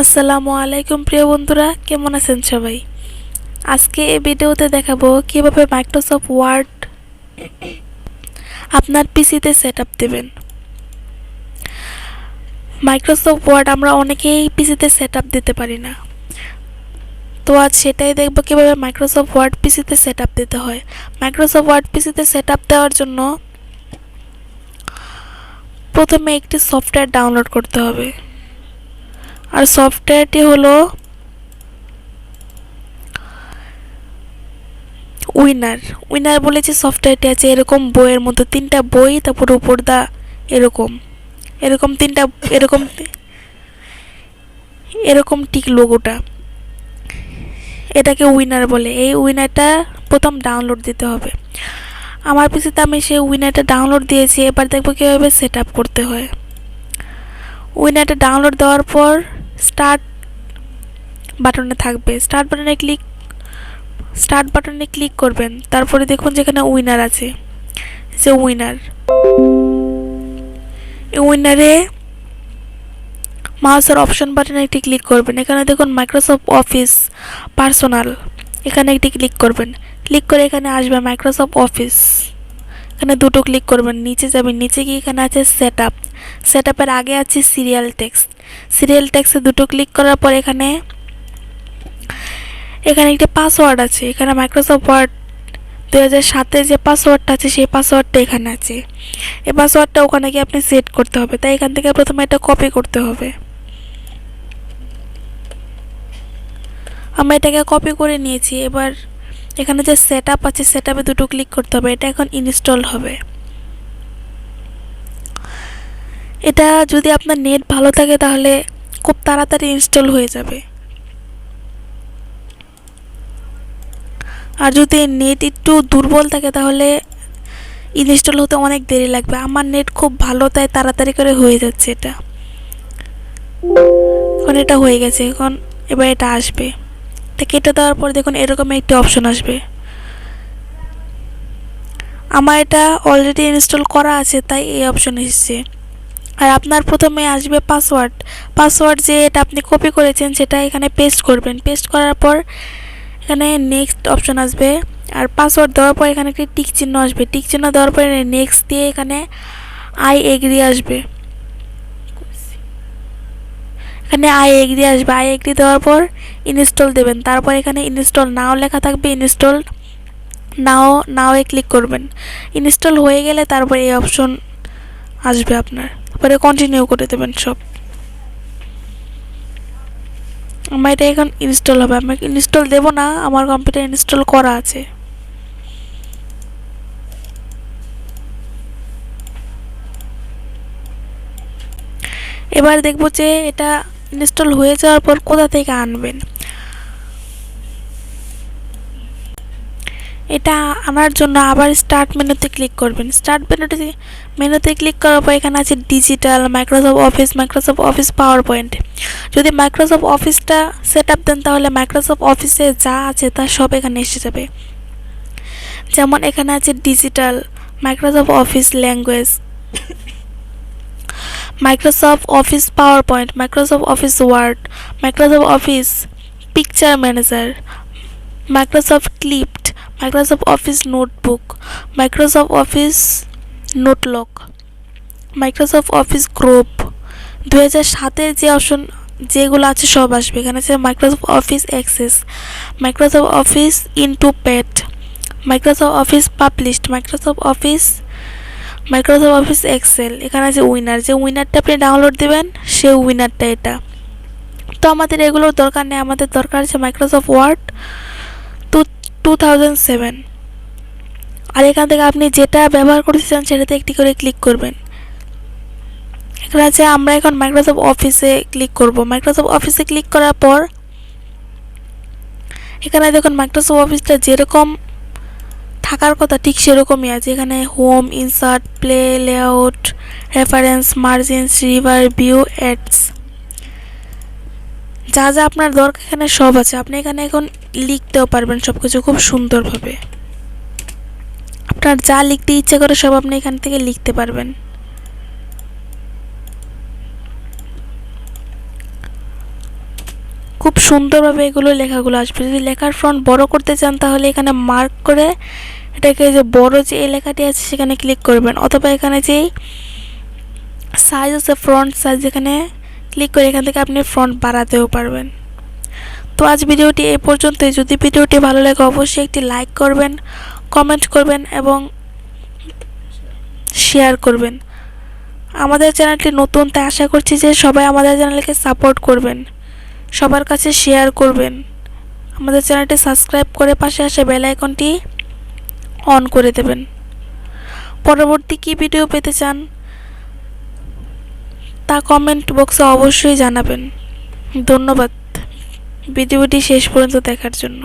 আসসালামু আলাইকুম প্রিয় বন্ধুরা, কেমন আছেন সবাই? আজকে এই ভিডিওতে দেখাবো কিভাবে মাইক্রোসফট ওয়ার্ড আপনার পিসিতে সেটআপ দেবেন। মাইক্রোসফট ওয়ার্ড আমরা অনেকেই পিসিতে সেটআপ দিতে পারি না, তো আজ সেটাই দেখব কিভাবে মাইক্রোসফট ওয়ার্ড পিসিতে সেটআপ দিতে হয়। মাইক্রোসফট ওয়ার্ড পিসিতে সেটআপ দেওয়ার জন্য প্রথমে একটি সফটওয়্যার ডাউনলোড করতে হবে, আর সফটওয়্যারটি হলো উইনার বলে যে সফটওয়্যারটি আছে, এরকম বইয়ের মতো তিনটা বই, তারপর উপর দা এরকম এরকম তিনটা এরকম এরকম ঠিক লোগোটা, এটাকে উইনার বলে। এই উইনারটা প্রথম ডাউনলোড দিতে হবে। আমার পিসিতে আমি সেই উইনারটা ডাউনলোড দিয়েছি। এবার দেখবো কীভাবে সেট আপ করতে হয়। উইনারটা ডাউনলোড দেওয়ার পর স্টার্ট বাটনে থাকবে, স্টার্ট বাটনে ক্লিক করবেন। তারপরে দেখুন যেখানে উইনার আছে, যে উইনারে মাউসের অপশন বাটনে একটি ক্লিক করবেন। এখানে দেখুন মাইক্রোসফট অফিস পার্সোনাল, এখানে একটি ক্লিক করবেন। ক্লিক করে এখানে আসবে মাইক্রোসফট অফিস, এখানে দুটো ক্লিক করবেন। নিচে যাবেন, নিচে গিয়ে এখানে আছে সেট আপের আগে আছে সিরিয়াল টেক্সটে দুটো ক্লিক করার পর এখানে একটি পাসওয়ার্ড আছে। এখানে মাইক্রোসফট ওয়ার্ড 2007-এর যে পাসওয়ার্ডটা আছে সেই পাসওয়ার্ডটা এখানে আছে। এই পাসওয়ার্ডটা ওখানে গিয়ে আপনি সেট করতে হবে, তাই এখান থেকে প্রথমে এটা কপি করতে হবে। আমরা এটাকে কপি করে নিয়েছি। এবার এখানে যে সেট আপ আছে, সেট আপে দুটো ক্লিক করতে হবে। এটা এখন ইনস্টল হবে। এটা যদি আপনার নেট ভালো থাকে তাহলে খুব তাড়াতাড়ি ইনস্টল হয়ে যাবে, আর যদি নেট একটু দুর্বল থাকে তাহলে ইনস্টল হতে অনেক দেরি লাগবে। আমার নেট খুব ভালো, তাই তাড়াতাড়ি করে হয়ে যাচ্ছে। এখন এটা হয়ে গেছে। এবার এটা আসবে, এটা কেটে দেওয়ার পর দেখুন এরকম একটি অপশন আসবে। আমার এটা অলরেডি ইনস্টল করা আছে, তাই এই অপশন এসেছে। আর আপনার প্রথমে আসবে পাসওয়ার্ড যে এটা আপনি কপি করেছেন সেটা এখানে পেস্ট করবেন। পেস্ট করার পর এখানে নেক্সট অপশন আসবে, আর পাসওয়ার্ড দেওয়ার পর এখানে একটি টিক চিহ্ন আসবে। টিক চিহ্ন দেওয়ার পরে নেক্সট দিয়ে এখানে আই এগ্রি আসবে। আই এগ্রি দেওয়ার পর ইনস্টল দেবেন। তারপর এখানে ইনস্টল নাও লেখা থাকবে, ইনস্টল নাও এ ক্লিক করবেন। ইনস্টল হয়ে গেলে তারপর এই অপশন আসবে আপনার, তারপরে কন্টিনিউ করে দেবেন সব। আমার এটা এখন ইনস্টল হবে। আমি ইনস্টল দেব না, আমার কম্পিউটার ইনস্টল করা আছে। এবার দেখব যে এটা ইনস্টল হয়ে যাওয়ার পর কোথা থেকে আনবেন। এটা আনার জন্য আবার স্টার্ট মেনুতে ক্লিক করবেন। মেনুতে ক্লিক করার পর এখানে আছে digital, Microsoft Office power point. যদি মাইক্রোসফট অফিসটা সেট আপ দেন তাহলে মাইক্রোসফট অফিসে যা আছে তা সব এখানে এসে যাবে। যেমন এখানে আছে digital, Microsoft Office language, Microsoft Office PowerPoint, Microsoft Office Word, Microsoft Office picture manager, Microsoft clipped, Microsoft Office notebook, Microsoft Office নোটলক, মাইক্রোসফট অফিস গ্রুপ। 2007-এর যে অপশন যেগুলো আছে সব আসবে। এখানে আছে Microsoft Office Access, Microsoft Office ইনটু প্যাড, Microsoft Office published, Microsoft Office Excel. এখানে আছে যে উইনারটা আপনি ডাউনলোড দেবেন সে উইনারটা এটা। তো আমাদের এগুলোর দরকার নেই, আমাদের দরকার আছে মাইক্রোসফট ওয়ার্ড 2007। আর এখান থেকে আপনি যেটা ব্যবহার করতেছেন সেটাতে একটি করে ক্লিক করবেন। এখানে আছে আমরা এখন মাইক্রোসফট অফিসে ক্লিক করব। মাইক্রোসফট অফিসে ক্লিক করার পর এখানে দেখুন মাইক্রোসফট অফিসটা যেরকম থাকার কথা ঠিক সেরকমই আছে। এখানে home, insert, play, layout, reference, margins, river, view, ads, যা যা আপনার দরকার এখানে সব আছে। আপনি এখানে এখন লিখতেও পারবেন সব কিছু খুব সুন্দরভাবে। আপনার যা লিখতে ইচ্ছে করে সব আপনি এখান থেকে লিখতে পারবেন। খুব সুন্দরভাবে এগুলো লেখাগুলো আসবে। যদি লেখার ফন্ট বড় করতে চান তাহলে এখানে মার্ক করে এটাকে যে বড় যে এই লেখাটি আছে সেখানে ক্লিক করবেন, অথবা এখানে যেই সাইজ আছে ফ্রন্ট সাইজ এখানে ক্লিক করে এখান থেকে আপনি ফন্ট বাড়াতেও পারবেন। তো আজ ভিডিওটি এই পর্যন্তই। যদি ভিডিওটি ভালো লাগে অবশ্যই একটি লাইক করবেন, কমেন্ট করবেন এবং শেয়ার করবেন। আমাদের চ্যানেলটি নতুন, তাই আশা করছি যে সবাই আমাদের চ্যানেলকে সাপোর্ট করবেন, সবার কাছে শেয়ার করবেন। আমাদের চ্যানেলটি সাবস্ক্রাইব করে পাশে আসা বেল আইকনটি অন করে দেবেন। পরবর্তী কী ভিডিও পেতে চান তা কমেন্ট বক্সে অবশ্যই জানাবেন। ধন্যবাদ ভিডিওটি শেষ পর্যন্ত দেখার জন্য।